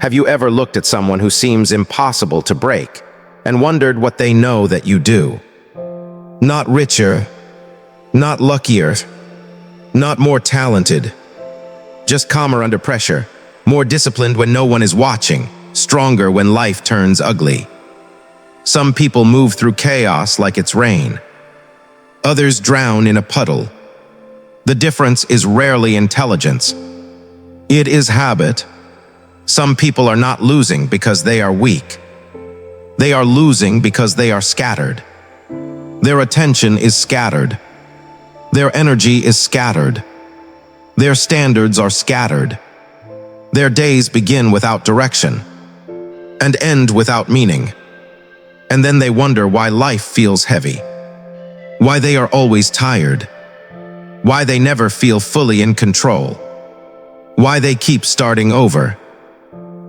Have you ever looked at someone who seems impossible to break and wondered what they know that you do? Not richer, not luckier, not more talented, just calmer under pressure, more disciplined when no one is watching, stronger when life turns ugly. Some people move through chaos like it's rain. Others drown in a puddle. The difference is rarely intelligence. It is habit. Some people are not losing because they are weak. They are losing because they are scattered. Their attention is scattered. Their energy is scattered. Their standards are scattered. Their days begin without direction and end without meaning. And then they wonder why life feels heavy, why they are always tired, why they never feel fully in control, why they keep starting over,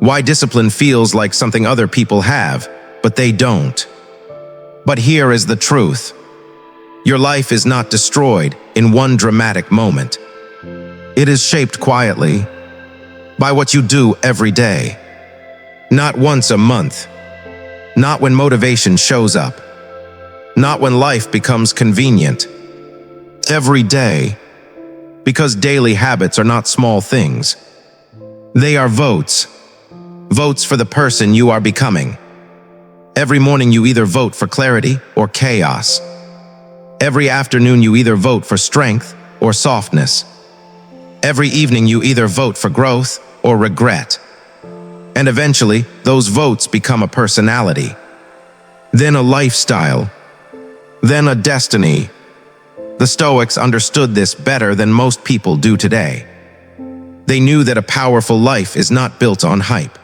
why discipline feels like something other people have, but they don't. But here is the truth. Your life is not destroyed in one dramatic moment. It is shaped quietly by what you do every day. Not once a month. Not when motivation shows up. Not when life becomes convenient. Every day. Because daily habits are not small things. They are votes. Votes for the person you are becoming. Every morning you either vote for clarity or chaos. Every afternoon you either vote for strength or softness. Every evening you either vote for growth or regret. And eventually, those votes become a personality. Then a lifestyle. Then a destiny. The Stoics understood this better than most people do today. They knew that a powerful life is not built on hype.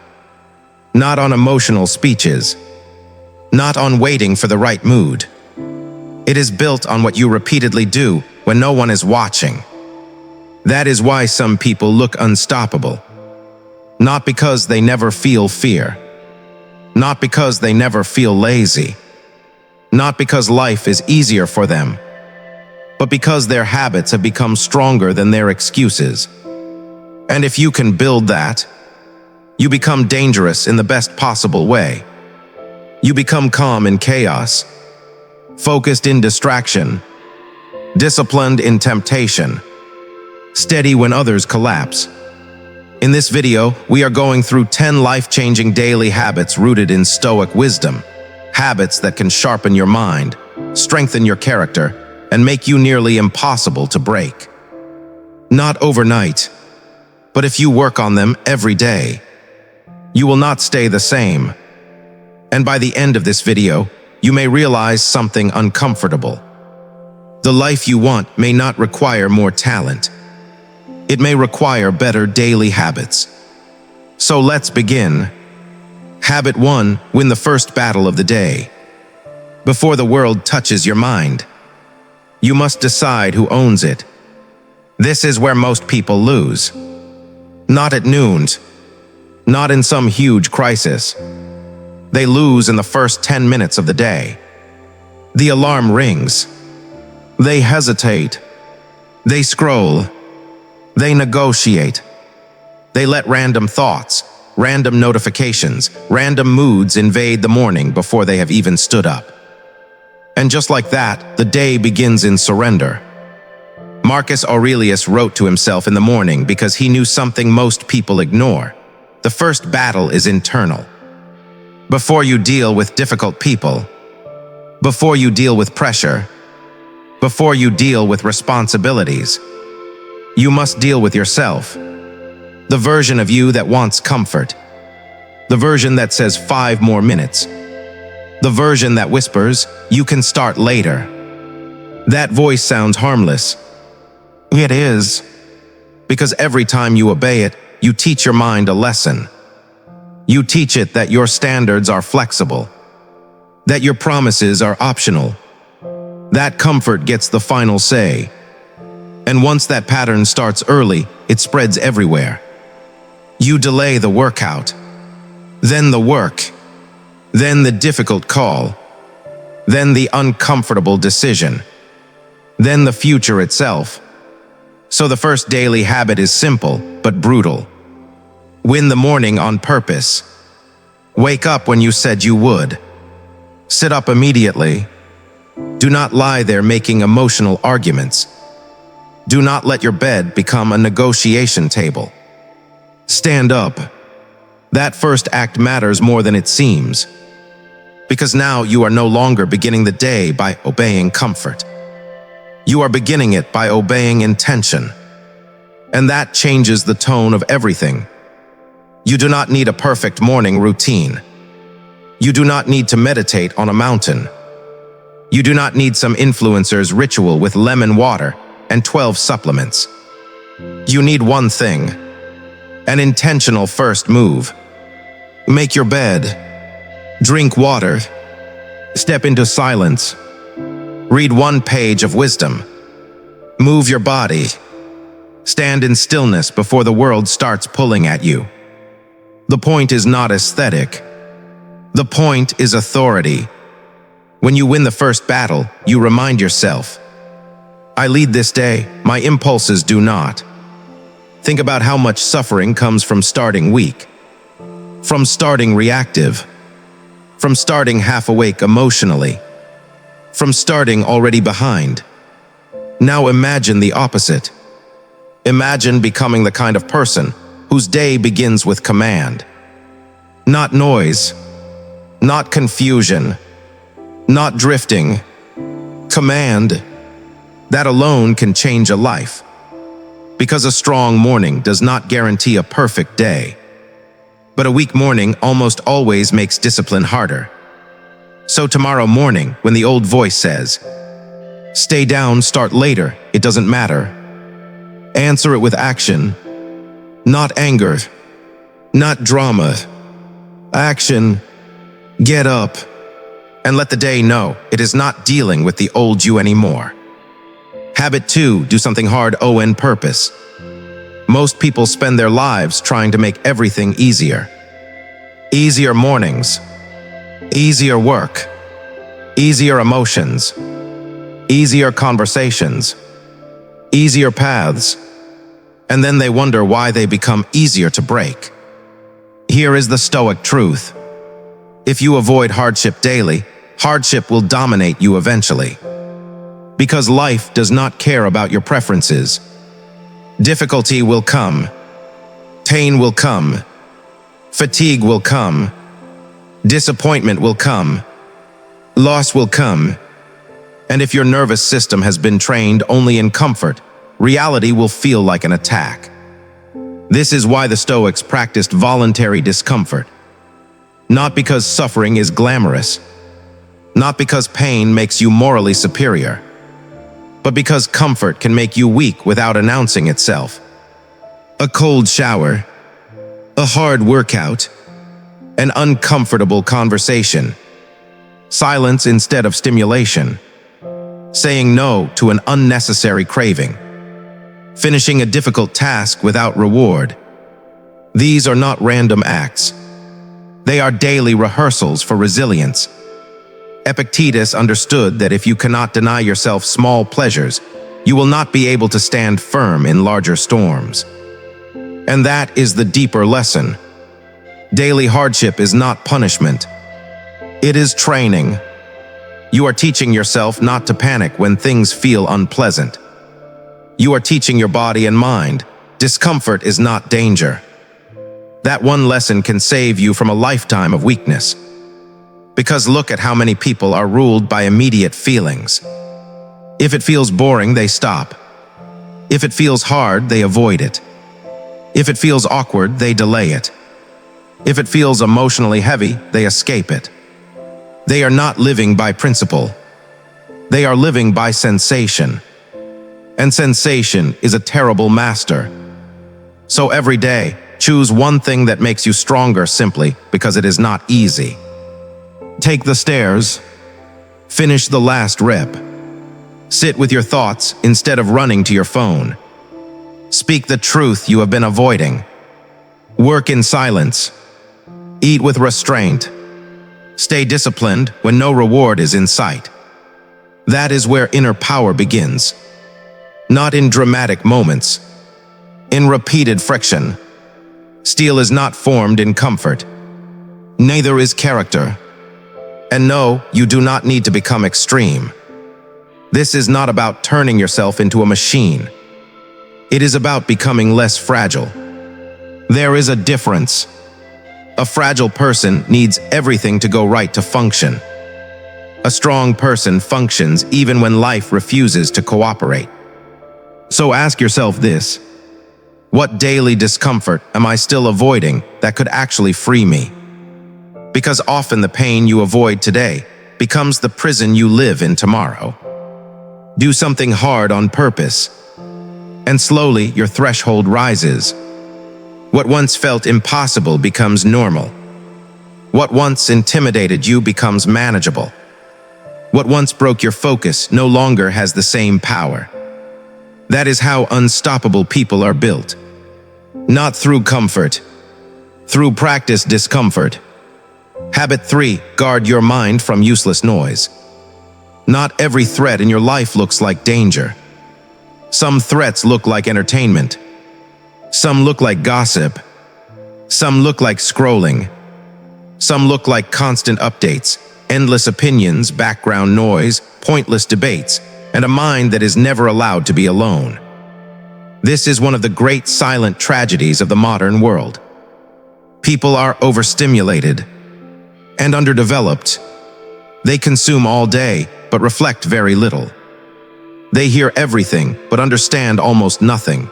Not on emotional speeches. Not on waiting for the right mood. It is built on what you repeatedly do when no one is watching. That is why some people look unstoppable. Not because they never feel fear. Not because they never feel lazy. Not because life is easier for them. But because their habits have become stronger than their excuses. And if you can build that, you become dangerous in the best possible way. You become calm in chaos, focused in distraction, disciplined in temptation, steady when others collapse. In this video, we are going through 10 life-changing daily habits rooted in Stoic wisdom. Habits that can sharpen your mind, strengthen your character, and make you nearly impossible to break. Not overnight, but if you work on them every day, you will not stay the same. And by the end of this video, you may realize something uncomfortable. The life you want may not require more talent. It may require better daily habits. So let's begin. Habit 1: win the first battle of the day. Before the world touches your mind, you must decide who owns it. This is where most people lose. Not at noon. Not in some huge crisis. They lose in the first 10 minutes of the day. The alarm rings. They hesitate. They scroll. They negotiate. They let random thoughts, random notifications, random moods invade the morning before they have even stood up. And just like that, the day begins in surrender. Marcus Aurelius wrote to himself in the morning because he knew something most people ignore. The first battle is internal. Before you deal with difficult people, before you deal with pressure, before you deal with responsibilities, you must deal with yourself. The version of you that wants comfort. The version that says 5 more minutes. The version that whispers, you can start later. That voice sounds harmless. It is. Because every time you obey it, you teach your mind a lesson. You teach it that your standards are flexible. That your promises are optional. That comfort gets the final say. And once that pattern starts early, it spreads everywhere. You delay the workout, then the work, then the difficult call, then the uncomfortable decision, then the future itself. So the first daily habit is simple but brutal. Win the morning on purpose. Wake up when you said you would. Sit up immediately. Do not lie there making emotional arguments. Do not let your bed become a negotiation table. Stand up. That first act matters more than it seems. Because now you are no longer beginning the day by obeying comfort. You are beginning it by obeying intention. And that changes the tone of everything. You do not need a perfect morning routine. You do not need to meditate on a mountain. You do not need some influencer's ritual with lemon water and 12 supplements. You need one thing: an intentional first move. Make your bed. Drink water. Step into silence. Read one page of wisdom. Move your body. Stand in stillness before the world starts pulling at you. The point is not aesthetic. The point is authority. When you win the first battle, you remind yourself, I lead this day, my impulses do not. Think about how much suffering comes from starting weak, from starting reactive, from starting half awake emotionally, from starting already behind. Now imagine the opposite. Imagine becoming the kind of person whose day begins with command. Not noise, not confusion, not drifting. Command. That alone can change a life. Because a strong morning does not guarantee a perfect day. But a weak morning almost always makes discipline harder. So tomorrow morning, when the old voice says, stay down, start later, it doesn't matter. Answer it with action. Not anger, not drama. Action. Get up. And let the day know it is not dealing with the old you anymore. Habit 2, do something hard on purpose. Most people spend their lives trying to make everything easier. Easier mornings. Easier work. Easier emotions. Easier conversations. Easier paths. And then they wonder why they become easier to break. Here is the Stoic truth. If you avoid hardship daily, hardship will dominate you eventually. Because life does not care about your preferences. Difficulty will come. Pain will come. Fatigue will come. Disappointment will come. Loss will come. And if your nervous system has been trained only in comfort, reality will feel like an attack. This is why the Stoics practiced voluntary discomfort. Not because suffering is glamorous, not because pain makes you morally superior, but because comfort can make you weak without announcing itself. A cold shower, a hard workout, an uncomfortable conversation, silence instead of stimulation, saying no to an unnecessary craving, finishing a difficult task without reward. These are not random acts. They are daily rehearsals for resilience. Epictetus understood that if you cannot deny yourself small pleasures, you will not be able to stand firm in larger storms. And that is the deeper lesson. Daily hardship is not punishment. It is training. You are teaching yourself not to panic when things feel unpleasant. You are teaching your body and mind, discomfort is not danger. That one lesson can save you from a lifetime of weakness. Because look at how many people are ruled by immediate feelings. If it feels boring, they stop. If it feels hard, they avoid it. If it feels awkward, they delay it. If it feels emotionally heavy, they escape it. They are not living by principle. They are living by sensation. And sensation is a terrible master. So every day, choose one thing that makes you stronger simply because it is not easy. Take the stairs. Finish the last rep. Sit with your thoughts instead of running to your phone. Speak the truth you have been avoiding. Work in silence. Eat with restraint. Stay disciplined when no reward is in sight. That is where inner power begins. Not in dramatic moments. In repeated friction. Steel is not formed in comfort. Neither is character. And no, you do not need to become extreme. This is not about turning yourself into a machine. It is about becoming less fragile. There is a difference. A fragile person needs everything to go right to function. A strong person functions even when life refuses to cooperate. So ask yourself this: what daily discomfort am I still avoiding that could actually free me? Because often the pain you avoid today becomes the prison you live in tomorrow. Do something hard on purpose, and slowly your threshold rises. What once felt impossible becomes normal. What once intimidated you becomes manageable. What once broke your focus no longer has the same power. That is how unstoppable people are built. Not through comfort, through practiced discomfort. Habit 3: guard your mind from useless noise. Not every threat in your life looks like danger. Some threats look like entertainment. Some look like gossip. Some look like scrolling. Some look like constant updates, endless opinions, background noise, pointless debates, and a mind that is never allowed to be alone. This is one of the great silent tragedies of the modern world. People are overstimulated and underdeveloped. They consume all day, but reflect very little. They hear everything, but understand almost nothing.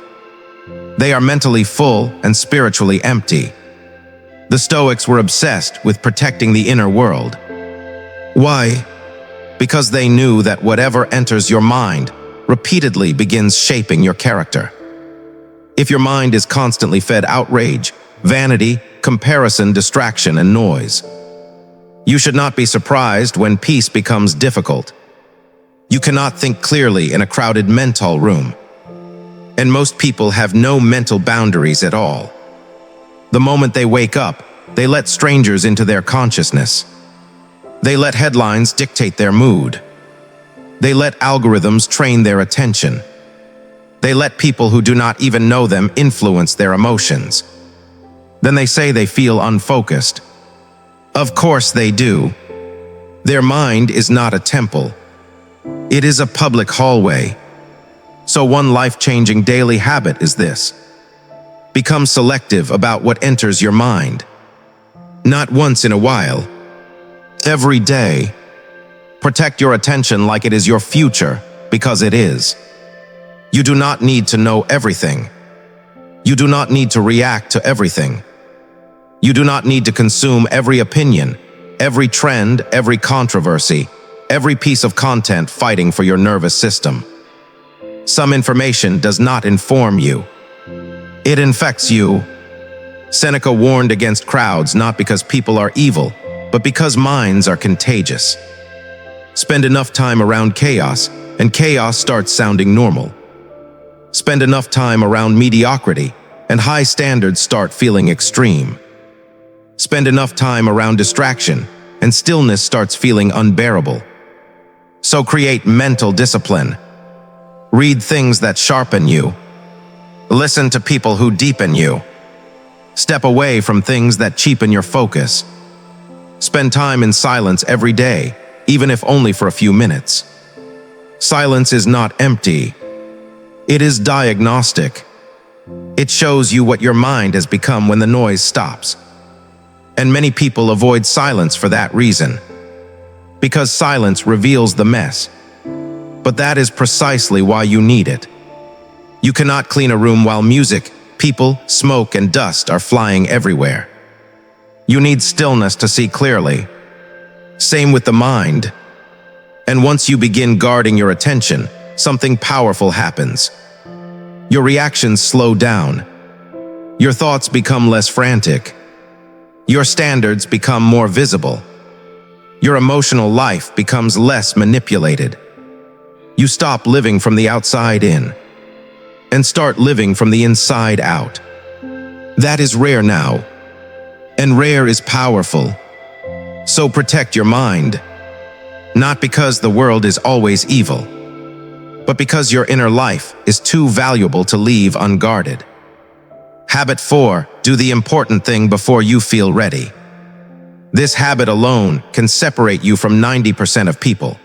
They are mentally full and spiritually empty. The Stoics were obsessed with protecting the inner world. Why? Because they knew that whatever enters your mind repeatedly begins shaping your character. If your mind is constantly fed outrage, vanity, comparison, distraction, and noise, you should not be surprised when peace becomes difficult. You cannot think clearly in a crowded mental room. And most people have no mental boundaries at all. The moment they wake up, they let strangers into their consciousness. They let headlines dictate their mood. They let algorithms train their attention. They let people who do not even know them influence their emotions. Then they say they feel unfocused. Of course they do. Their mind is not a temple. It is a public hallway. So one life-changing daily habit is this: become selective about what enters your mind. Not once in a while. Every day. Protect your attention like it is your future, because it is. You do not need to know everything. You do not need to react to everything. You do not need to consume every opinion, every trend, every controversy, every piece of content fighting for your nervous system. Some information does not inform you. It infects you. Seneca warned against crowds not because people are evil, but because minds are contagious. Spend enough time around chaos, and chaos starts sounding normal. Spend enough time around mediocrity, and high standards start feeling extreme. Spend enough time around distraction, and stillness starts feeling unbearable. So create mental discipline. Read things that sharpen you. Listen to people who deepen you. Step away from things that cheapen your focus. Spend time in silence every day, even if only for a few minutes. Silence is not empty. It is diagnostic. It shows you what your mind has become when the noise stops. And many people avoid silence for that reason. Because silence reveals the mess. But that is precisely why you need it. You cannot clean a room while music, people, smoke, and dust are flying everywhere. You need stillness to see clearly. Same with the mind. And once you begin guarding your attention, something powerful happens. Your reactions slow down. Your thoughts become less frantic. Your standards become more visible. Your emotional life becomes less manipulated. You stop living from the outside in and start living from the inside out. That is rare now, and rare is powerful. So protect your mind, not because the world is always evil, but because your inner life is too valuable to leave unguarded. Habit 4, do the important thing before you feel ready. This habit alone can separate you from 90% of people.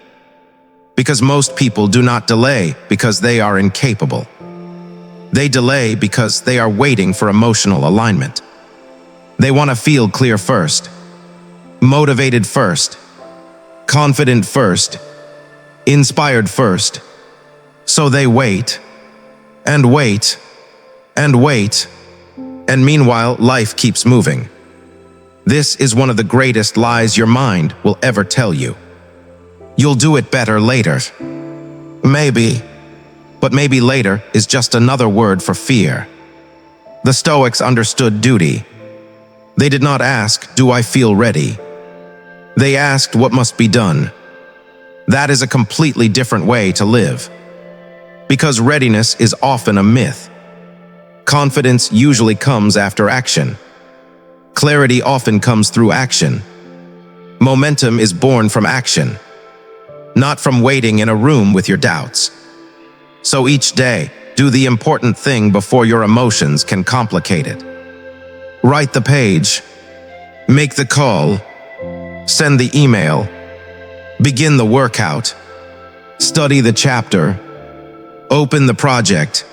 Because most people do not delay because they are incapable. They delay because they are waiting for emotional alignment. They want to feel clear first, motivated first, confident first, inspired first. So they wait, and wait, and wait, and meanwhile life keeps moving. This is one of the greatest lies your mind will ever tell you. You'll do it better later. Maybe, but maybe later is just another word for fear. The Stoics understood duty. They did not ask, "Do I feel ready?" They asked, "What must be done?" That is a completely different way to live. Because readiness is often a myth. Confidence usually comes after action. Clarity often comes through action. Momentum is born from action, not from waiting in a room with your doubts. So each day, do the important thing before your emotions can complicate it. Write the page, make the call, send the email, begin the workout, study the chapter, open the project,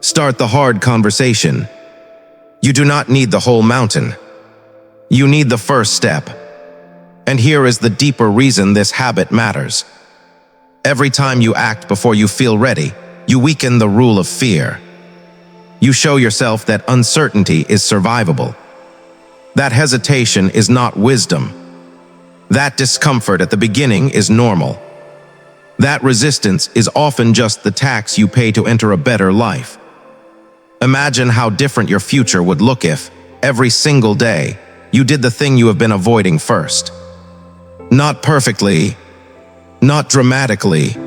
start the hard conversation. You do not need the whole mountain. You need the first step. And here is the deeper reason this habit matters. Every time you act before you feel ready, you weaken the rule of fear. You show yourself that uncertainty is survivable. That hesitation is not wisdom. That discomfort at the beginning is normal. That resistance is often just the tax you pay to enter a better life. Imagine how different your future would look if, every single day, you did the thing you have been avoiding first. Not perfectly, not dramatically,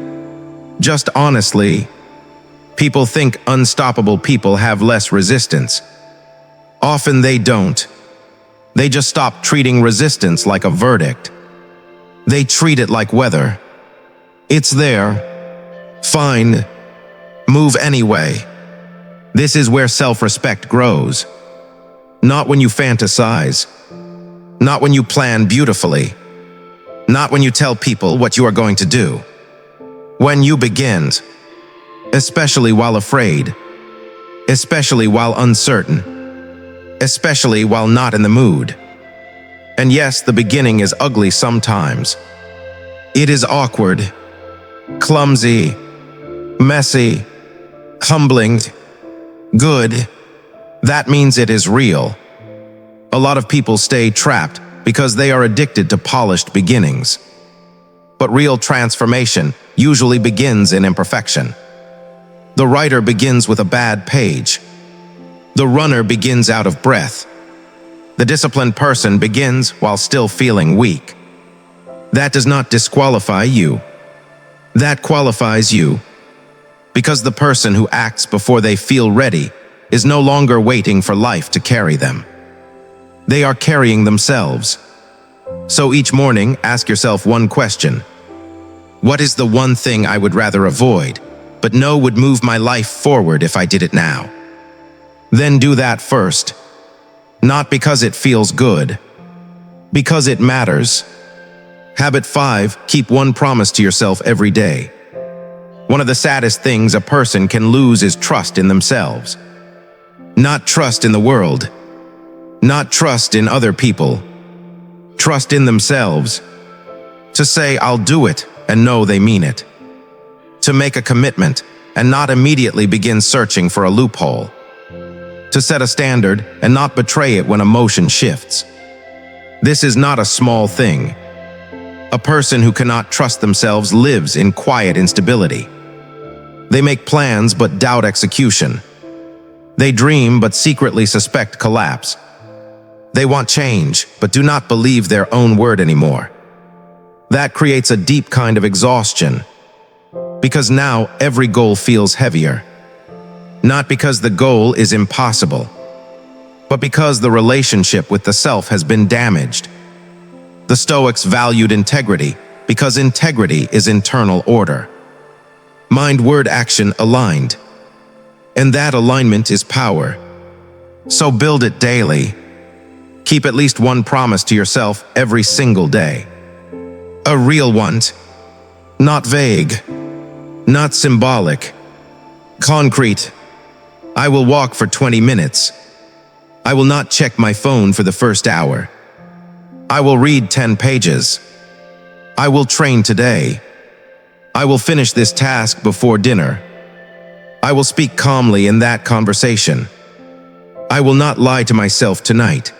just honestly. People think unstoppable people have less resistance. Often they don't. They just stop treating resistance like a verdict. They treat it like weather. It's there. Fine. Move anyway. This is where self-respect grows. Not when you fantasize. Not when you plan beautifully. Not when you tell people what you are going to do. When you begin, especially while afraid, especially while uncertain, especially while not in the mood. And yes, the beginning is ugly sometimes. It is awkward, clumsy, messy, humbling, good. That means it is real. A lot of people stay trapped because they are addicted to polished beginnings. But real transformation usually begins in imperfection. The writer begins with a bad page. The runner begins out of breath. The disciplined person begins while still feeling weak. That does not disqualify you. That qualifies you. Because the person who acts before they feel ready is no longer waiting for life to carry them. They are carrying themselves. So each morning, ask yourself one question. What is the one thing I would rather avoid, but know would move my life forward if I did it now? Then do that first. Not because it feels good, because it matters. Habit 5, keep one promise to yourself every day. One of the saddest things a person can lose is trust in themselves. Not trust in the world. Not trust in other people. Trust in themselves. To say, I'll do it, and know they mean it. To make a commitment, and not immediately begin searching for a loophole. To set a standard, and not betray it when emotion shifts. This is not a small thing. A person who cannot trust themselves lives in quiet instability. They make plans but doubt execution. They dream but secretly suspect collapse. They want change but do not believe their own word anymore. That creates a deep kind of exhaustion. Because now every goal feels heavier. Not because the goal is impossible, but because the relationship with the self has been damaged. The Stoics valued integrity because integrity is internal order. Mind, word, action aligned. And that alignment is power. So build it daily. Keep at least one promise to yourself every single day. A real one. Not vague. Not symbolic. Concrete. I will walk for 20 minutes. I will not check my phone for the first hour. I will read 10 pages. I will train today. I will finish this task before dinner. I will speak calmly in that conversation. I will not lie to myself tonight.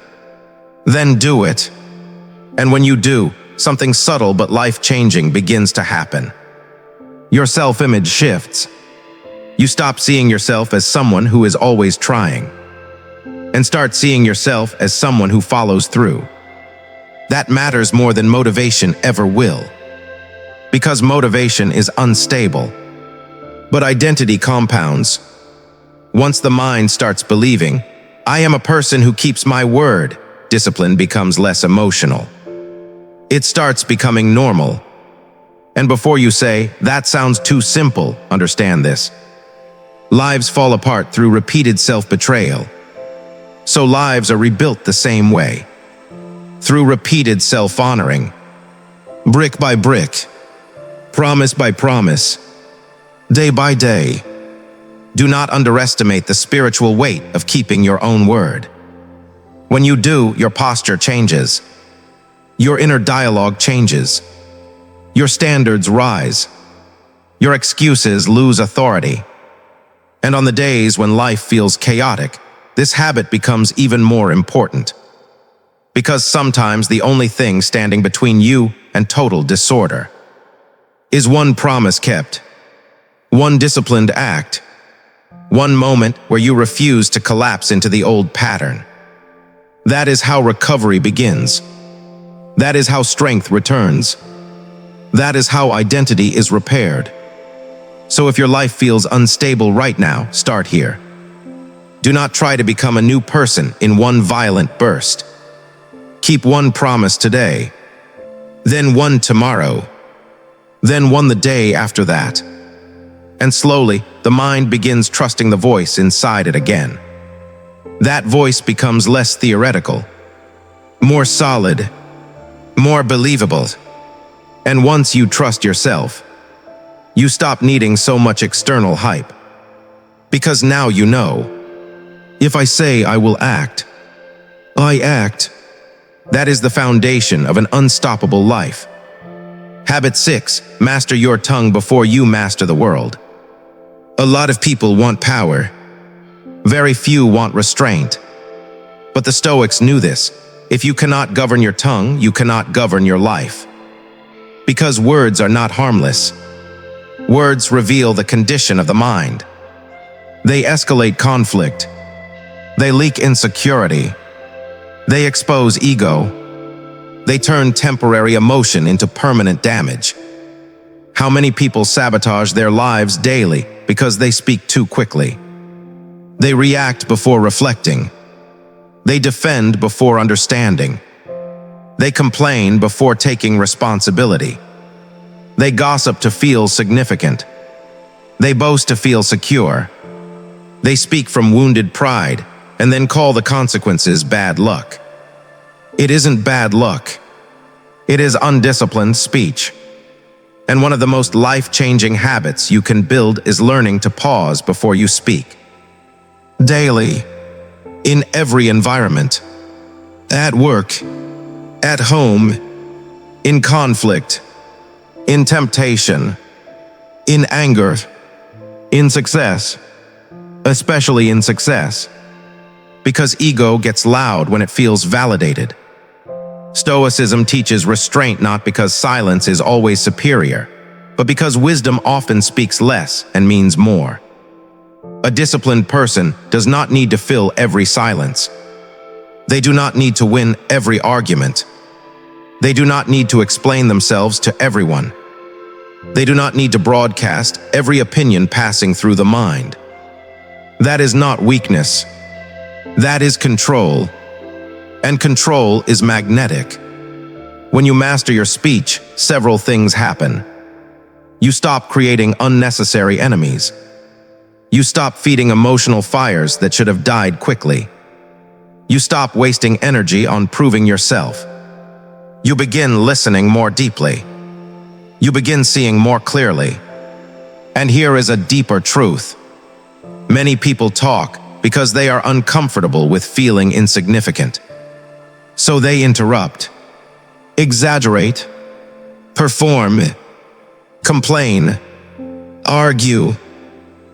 Then do it. And when you do, something subtle but life-changing begins to happen. Your self-image shifts. You stop seeing yourself as someone who is always trying, and start seeing yourself as someone who follows through. That matters more than motivation ever will. Because motivation is unstable. But identity compounds. Once the mind starts believing, I am a person who keeps my word, discipline becomes less emotional. It starts becoming normal. And before you say, that sounds too simple, understand this. Lives fall apart through repeated self-betrayal. So lives are rebuilt the same way. Through repeated self-honoring. Brick by brick. Promise by promise. Day by day. Do not underestimate the spiritual weight of keeping your own word. When you do, your posture changes. Your inner dialogue changes. Your standards rise. Your excuses lose authority. And on the days when life feels chaotic, this habit becomes even more important. Because sometimes the only thing standing between you and total disorder is one promise kept, one disciplined act, one moment where you refuse to collapse into the old pattern. That is how recovery begins. That is how strength returns. That is how identity is repaired. So if your life feels unstable right now, start here. Do not try to become a new person in one violent burst. Keep one promise today, then one tomorrow, then one the day after that. And slowly, the mind begins trusting the voice inside it again. That voice becomes less theoretical, more solid, more believable. And once you trust yourself, you stop needing so much external hype. Because now you know, if I say I will act, I act. That is the foundation of an unstoppable life. Habit 6, master your tongue before you master the world. A lot of people want power. Very few want restraint. But the Stoics knew this. If you cannot govern your tongue, you cannot govern your life. Because words are not harmless. Words reveal the condition of the mind. They escalate conflict. They leak insecurity. They expose ego. They turn temporary emotion into permanent damage. How many people sabotage their lives daily because they speak too quickly? They react before reflecting. They defend before understanding. They complain before taking responsibility. They gossip to feel significant. They boast to feel secure. They speak from wounded pride and then call the consequences bad luck. It isn't bad luck. It is undisciplined speech. And one of the most life-changing habits you can build is learning to pause before you speak. Daily, in every environment, at work, at home, in conflict, in temptation, in anger, in success, especially in success, because ego gets loud when it feels validated. Stoicism teaches restraint not because silence is always superior, but because wisdom often speaks less and means more. A disciplined person does not need to fill every silence. They do not need to win every argument. They do not need to explain themselves to everyone. They do not need to broadcast every opinion passing through the mind. That is not weakness. That is control. And control is magnetic. When you master your speech, several things happen. You stop creating unnecessary enemies. You stop feeding emotional fires that should have died quickly. You stop wasting energy on proving yourself. You begin listening more deeply. You begin seeing more clearly. And here is a deeper truth. Many people talk because they are uncomfortable with feeling insignificant. So they interrupt, exaggerate, perform, complain, argue.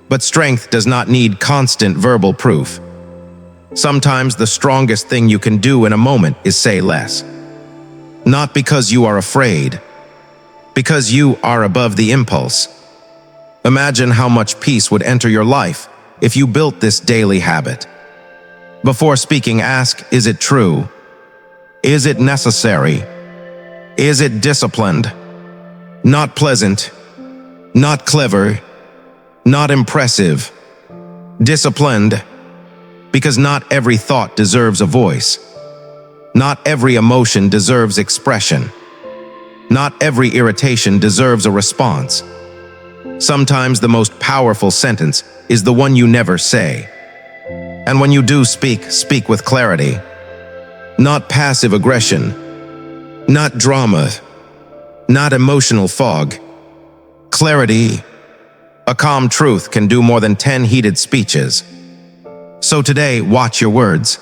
But strength does not need constant verbal proof. Sometimes the strongest thing you can do in a moment is say less. Not because you are afraid, because you are above the impulse. Imagine how much peace would enter your life if you built this daily habit. Before speaking, ask, is it true? Is it necessary? Is it disciplined? Not pleasant, not clever, not impressive. Disciplined, because not every thought deserves a voice. Not every emotion deserves expression. Not every irritation deserves a response. Sometimes the most powerful sentence is the one you never say. And when you do speak, speak with clarity. Not passive aggression. Not drama. Not emotional fog. Clarity. A calm truth can do more than 10 heated speeches. So today, watch your words.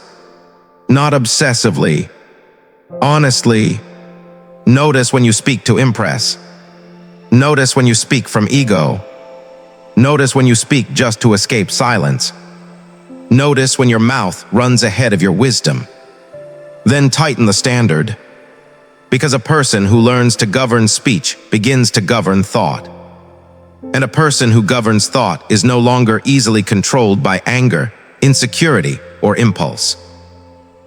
Not obsessively. Honestly. Notice when you speak to impress. Notice when you speak from ego. Notice when you speak just to escape silence. Notice when your mouth runs ahead of your wisdom. Then tighten the standard. Because a person who learns to govern speech begins to govern thought. And a person who governs thought is no longer easily controlled by anger, insecurity, or impulse.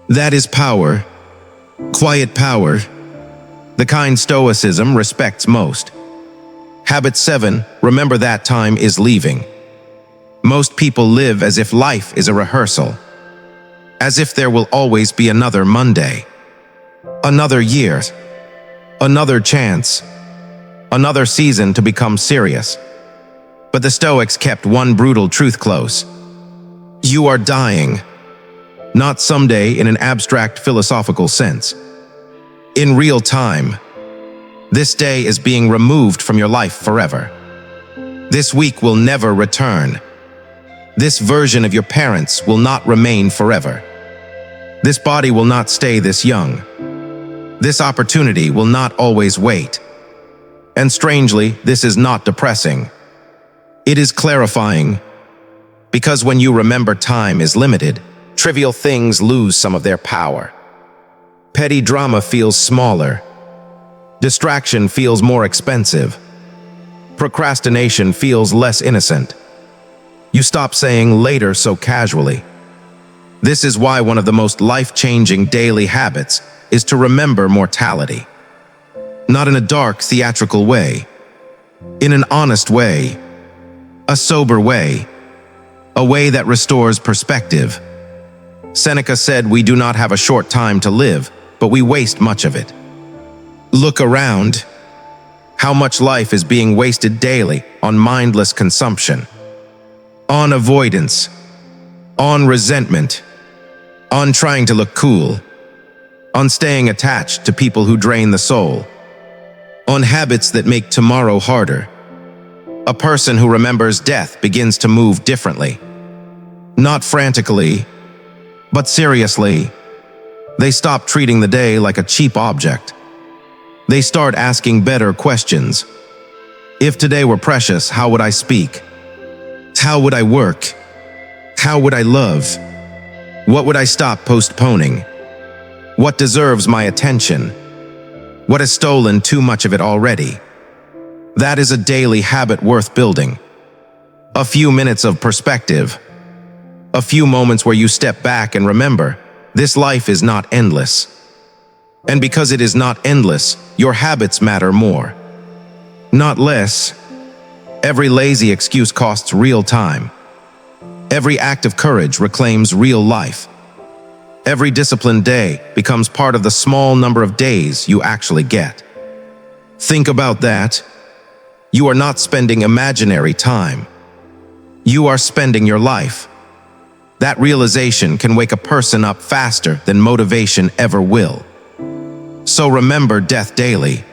That is power. Quiet power. The kind Stoicism respects most. Habit 7, remember that time is leaving. Most people live as if life is a rehearsal. As if there will always be another Monday. Another year. Another chance. Another season to become serious. But the Stoics kept one brutal truth close. You are dying. Not someday in an abstract philosophical sense. In real time. This day is being removed from your life forever. This week will never return. This version of your parents will not remain forever. This body will not stay this young. This opportunity will not always wait. And strangely, this is not depressing. It is clarifying. Because when you remember time is limited, trivial things lose some of their power. Petty drama feels smaller. Distraction feels more expensive. Procrastination feels less innocent. You stop saying later so casually. This is why one of the most life-changing daily habits is to remember mortality. Not in a dark, theatrical way. In an honest way. A sober way. A way that restores perspective. Seneca said we do not have a short time to live, but we waste much of it. Look around. How much life is being wasted daily on mindless consumption, on avoidance, on resentment, on trying to look cool, on staying attached to people who drain the soul, on habits that make tomorrow harder. A person who remembers death begins to move differently. Not frantically, but seriously. They stop treating the day like a cheap object. They start asking better questions. If today were precious, how would I speak? How would I work? How would I love? What would I stop postponing? What deserves my attention? What has stolen too much of it already? That is a daily habit worth building. A few minutes of perspective. A few moments where you step back and remember, this life is not endless. And because it is not endless, your habits matter more. Not less. Every lazy excuse costs real time. Every act of courage reclaims real life. Every disciplined day becomes part of the small number of days you actually get. Think about that. You are not spending imaginary time. You are spending your life. That realization can wake a person up faster than motivation ever will. So remember death daily.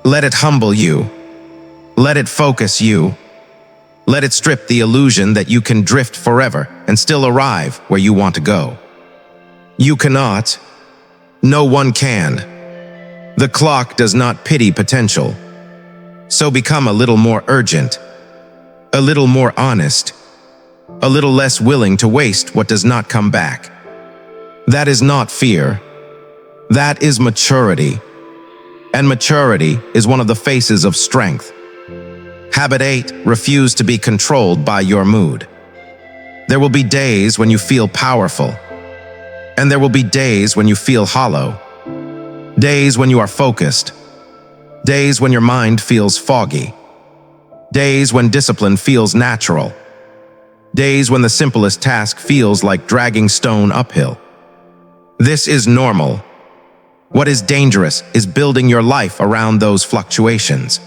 Let it humble you. Let it focus you. Let it strip the illusion that you can drift forever and still arrive where you want to go. You cannot. No one can. The clock does not pity potential. So become a little more urgent, a little more honest, a little less willing to waste what does not come back. That is not fear. That is maturity. And maturity is one of the faces of strength. Habit 8, refuse to be controlled by your mood. There will be days when you feel powerful, and there will be days when you feel hollow. Days when you are focused. Days when your mind feels foggy. Days when discipline feels natural. Days when the simplest task feels like dragging stone uphill. This is normal. What is dangerous is building your life around those fluctuations.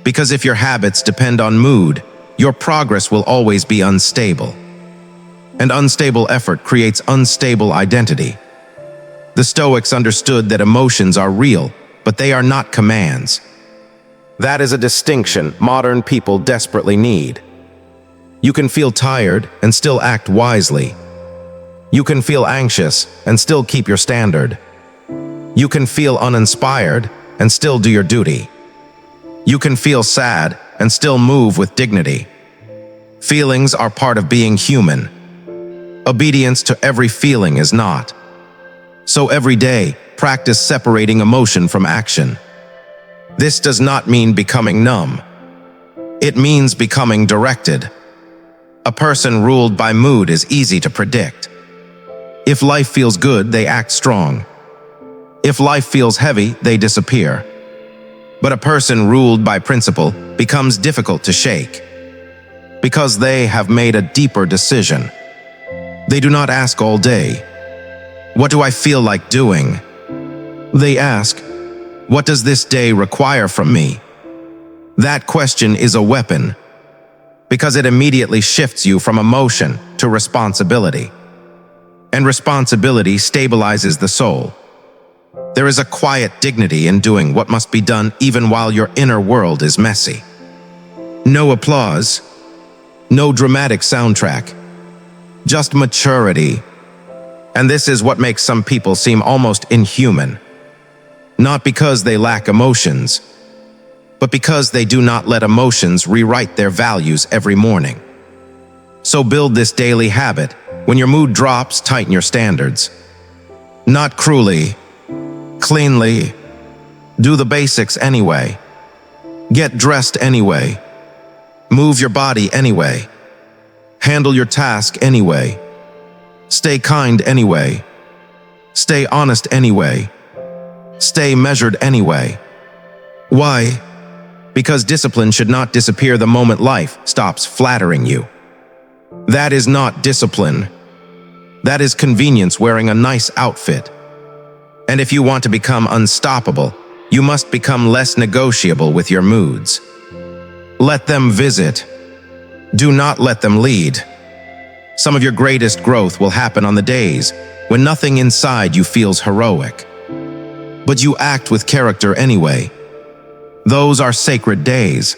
Because if your habits depend on mood, your progress will always be unstable. And unstable effort creates unstable identity. The Stoics understood that emotions are real, but they are not commands. That is a distinction modern people desperately need. You can feel tired and still act wisely. You can feel anxious and still keep your standard. You can feel uninspired and still do your duty. You can feel sad and still move with dignity. Feelings are part of being human. Obedience to every feeling is not. So every day, practice separating emotion from action. This does not mean becoming numb. It means becoming directed. A person ruled by mood is easy to predict. If life feels good, they act strong. If life feels heavy, they disappear. But a person ruled by principle becomes difficult to shake, because they have made a deeper decision. They do not ask all day, "What do I feel like doing?" They ask, "What does this day require from me?" That question is a weapon, because it immediately shifts you from emotion to responsibility. And responsibility stabilizes the soul. There is a quiet dignity in doing what must be done even while your inner world is messy. No applause, no dramatic soundtrack, just maturity. And this is what makes some people seem almost inhuman. Not because they lack emotions, but because they do not let emotions rewrite their values every morning. So build this daily habit. When your mood drops, tighten your standards. Not cruelly, cleanly. Do the basics anyway. Get dressed anyway. Move your body anyway. Handle your task anyway. Stay kind anyway. Stay honest anyway. Stay measured anyway. Why? Because discipline should not disappear the moment life stops flattering you. That is not discipline. That is convenience wearing a nice outfit. And if you want to become unstoppable, you must become less negotiable with your moods. Let them visit. Do not let them lead. Some of your greatest growth will happen on the days when nothing inside you feels heroic. But you act with character anyway. Those are sacred days.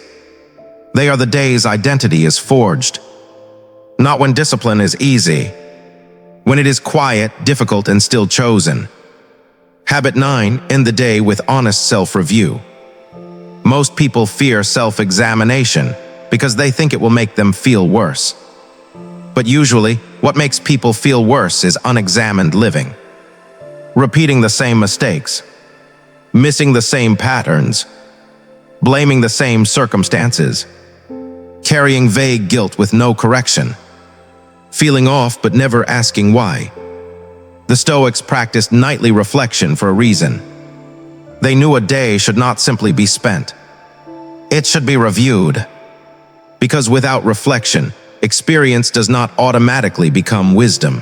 They are the days identity is forged. Not when discipline is easy. When it is quiet, difficult, and still chosen. Habit 9, end the day with honest self-review. Most people fear self-examination because they think it will make them feel worse. But usually, what makes people feel worse is unexamined living. Repeating the same mistakes. Missing the same patterns. Blaming the same circumstances. Carrying vague guilt with no correction. Feeling off but never asking why. The Stoics practiced nightly reflection for a reason. They knew a day should not simply be spent. It should be reviewed. Because without reflection, experience does not automatically become wisdom.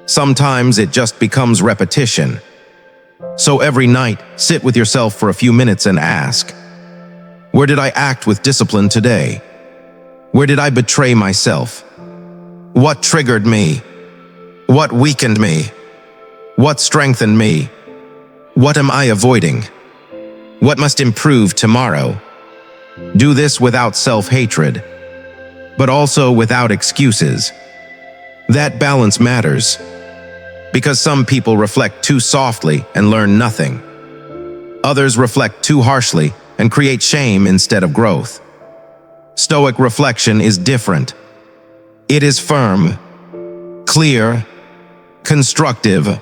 Sometimes it just becomes repetition. So every night, sit with yourself for a few minutes and ask, where did I act with discipline today? Where did I betray myself? What triggered me? What weakened me? What strengthened me? What am I avoiding? What must improve tomorrow? Do this without self-hatred, but also without excuses. That balance matters, because some people reflect too softly and learn nothing. Others reflect too harshly and create shame instead of growth. Stoic reflection is different. It is firm, clear, constructive,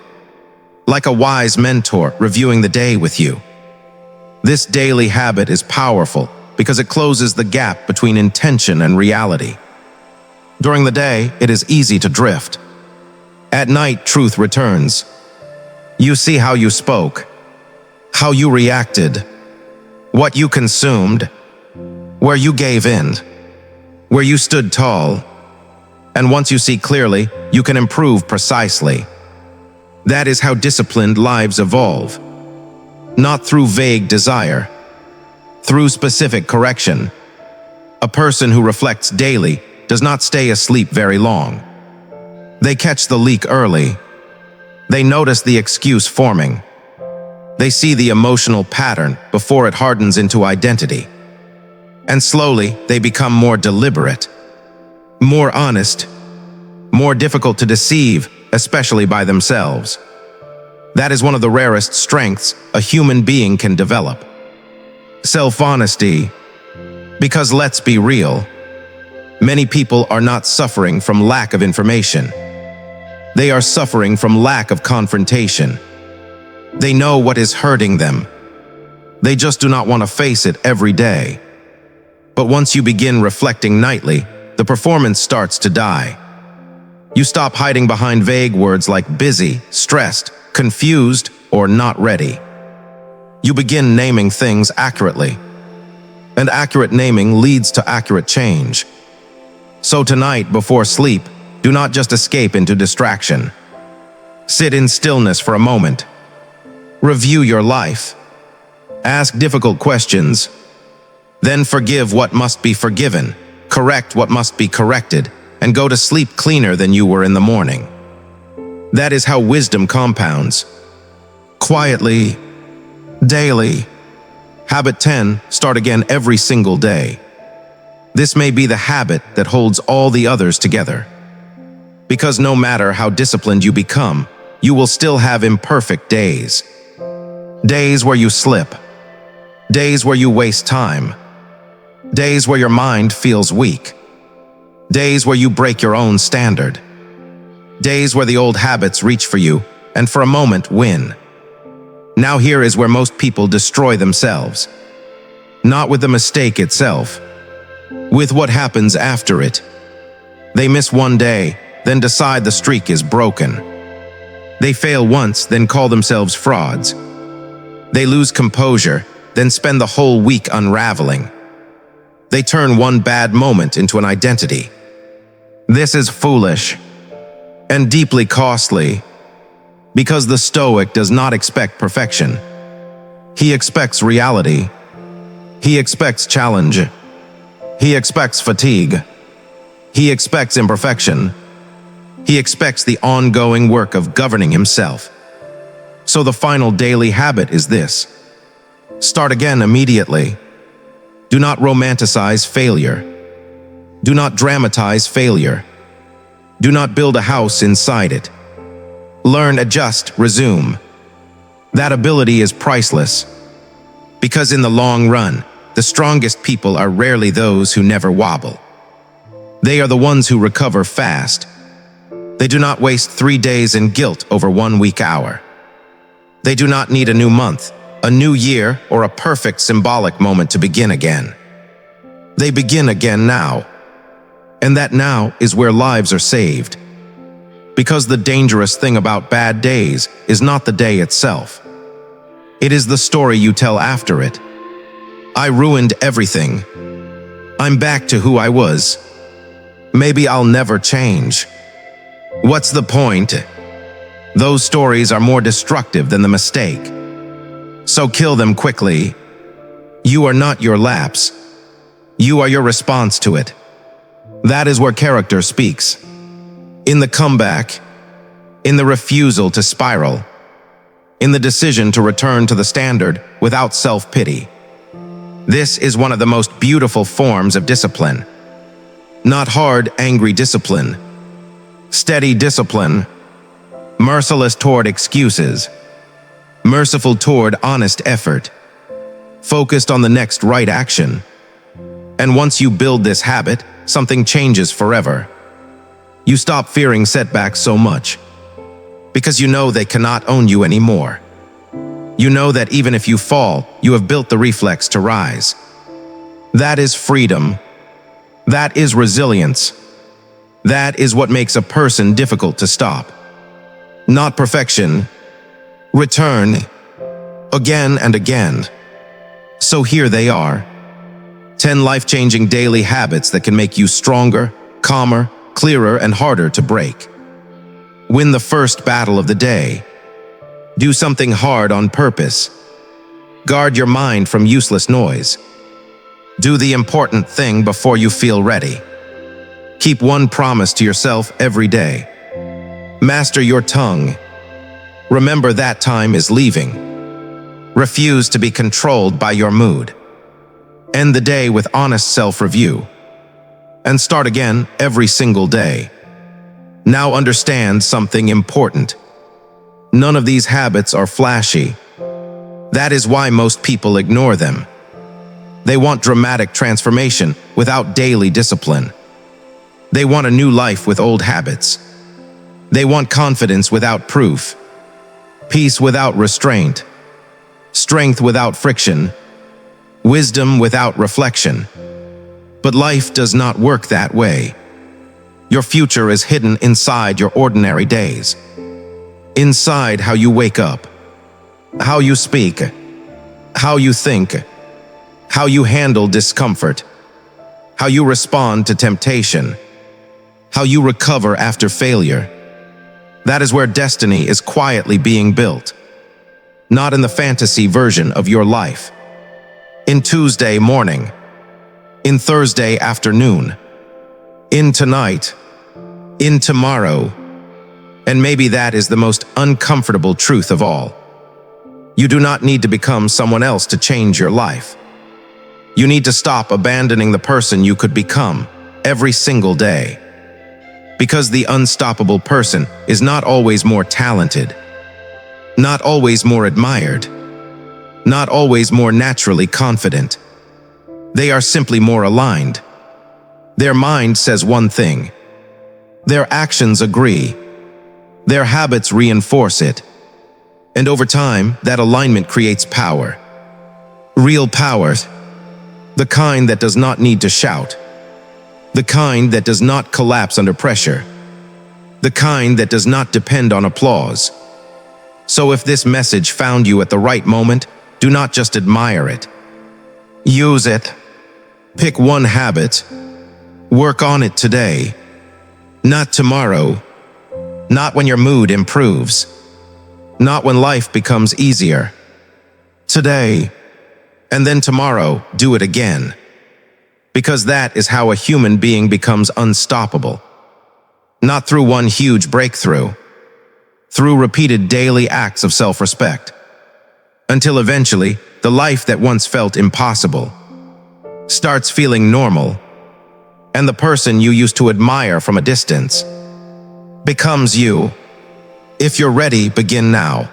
like a wise mentor reviewing the day with you. This daily habit is powerful because it closes the gap between intention and reality. During the day, it is easy to drift. At night, truth returns. You see how you spoke, how you reacted, what you consumed, where you gave in, where you stood tall. And once you see clearly, you can improve precisely. That is how disciplined lives evolve. Not through vague desire, through specific correction. A person who reflects daily does not stay asleep very long. They catch the leak early. They notice the excuse forming. They see the emotional pattern before it hardens into identity. And slowly, they become more deliberate, more honest, more difficult to deceive, especially by themselves. That is one of the rarest strengths a human being can develop. Self-honesty. Because let's be real, many people are not suffering from lack of information. They are suffering from lack of confrontation. They know what is hurting them. They just do not want to face it every day. But once you begin reflecting nightly, the performance starts to die. You stop hiding behind vague words like busy, stressed, confused, or not ready. You begin naming things accurately. And accurate naming leads to accurate change. So tonight, before sleep, do not just escape into distraction. Sit in stillness for a moment. Review your life. Ask difficult questions. Then forgive what must be forgiven, correct what must be corrected, and go to sleep cleaner than you were in the morning. That is how wisdom compounds. Quietly, daily. Habit 10, start again every single day. This may be the habit that holds all the others together. Because no matter how disciplined you become, you will still have imperfect days. Days where you slip. Days where you waste time. Days where your mind feels weak. Days where you break your own standard. Days where the old habits reach for you and for a moment win. Now here is where most people destroy themselves. Not with the mistake itself, with what happens after it. They miss one day, then decide the streak is broken. They fail once, then call themselves frauds. They lose composure, then spend the whole week unraveling. They turn one bad moment into an identity. This is foolish and deeply costly, because the Stoic does not expect perfection. He expects reality. He expects challenge. He expects fatigue. He expects imperfection. He expects the ongoing work of governing himself. So the final daily habit is this: start again immediately. Do not romanticize failure. Do not dramatize failure. Do not build a house inside it. Learn, adjust, resume. That ability is priceless. Because in the long run, the strongest people are rarely those who never wobble. They are the ones who recover fast. They do not waste 3 days in guilt over 1 weak hour. They do not need a new month, a new year, or a perfect symbolic moment to begin again. They begin again now. And that now is where lives are saved. Because the dangerous thing about bad days is not the day itself. It is the story you tell after it. I ruined everything. I'm back to who I was. Maybe I'll never change. What's the point? Those stories are more destructive than the mistake. So kill them quickly. You are not your lapse. You are your response to it. That is where character speaks. in the comeback, in the refusal to spiral, in the decision to return to the standard without self-pity. This is one of the most beautiful forms of discipline. Not hard, angry discipline. Steady discipline. Merciless toward excuses. Merciful toward honest effort. Focused on the next right action. And once you build this habit, something changes forever. You stop fearing setbacks so much, because you know they cannot own you anymore. You know that even if you fall, you have built the reflex to rise. That is freedom. That is resilience. That is what makes a person difficult to stop. Not perfection. Return. Again and again. So here they are. 10 life-changing daily habits that can make you stronger, calmer, clearer, and harder to break. Win the first battle of the day. Do something hard on purpose. Guard your mind from useless noise. Do the important thing before you feel ready. Keep one promise to yourself every day. Master your tongue. Remember that time is leaving. Refuse to be controlled by your mood. End the day with honest self-review. And start again every single day. Now understand something important. None of these habits are flashy. That is why most people ignore them. They want dramatic transformation without daily discipline. They want a new life with old habits. They want confidence without proof, peace without restraint, strength without friction, wisdom without reflection. But life does not work that way. Your future is hidden inside your ordinary days. Inside how you wake up, how you speak, how you think, how you handle discomfort, how you respond to temptation, how you recover after failure. That is where destiny is quietly being built. Not in the fantasy version of your life. In Tuesday morning. In Thursday afternoon. In tonight. In tomorrow. And maybe that is the most uncomfortable truth of all. You do not need to become someone else to change your life. You need to stop abandoning the person you could become every single day. Because the unstoppable person is not always more talented, not always more admired, not always more naturally confident. They are simply more aligned. Their mind says one thing. Their actions agree. Their habits reinforce it. And over time, that alignment creates power. Real power. The kind that does not need to shout. The kind that does not collapse under pressure. The kind that does not depend on applause. So if this message found you at the right moment, do not just admire it. Use it. Pick one habit. Work on it today. Not tomorrow. Not when your mood improves. Not when life becomes easier. Today. And then tomorrow, do it again. Because that is how a human being becomes unstoppable. Not through one huge breakthrough. Through repeated daily acts of self-respect. Until eventually, the life that once felt impossible starts feeling normal. And the person you used to admire from a distance becomes you. If you're ready, begin now.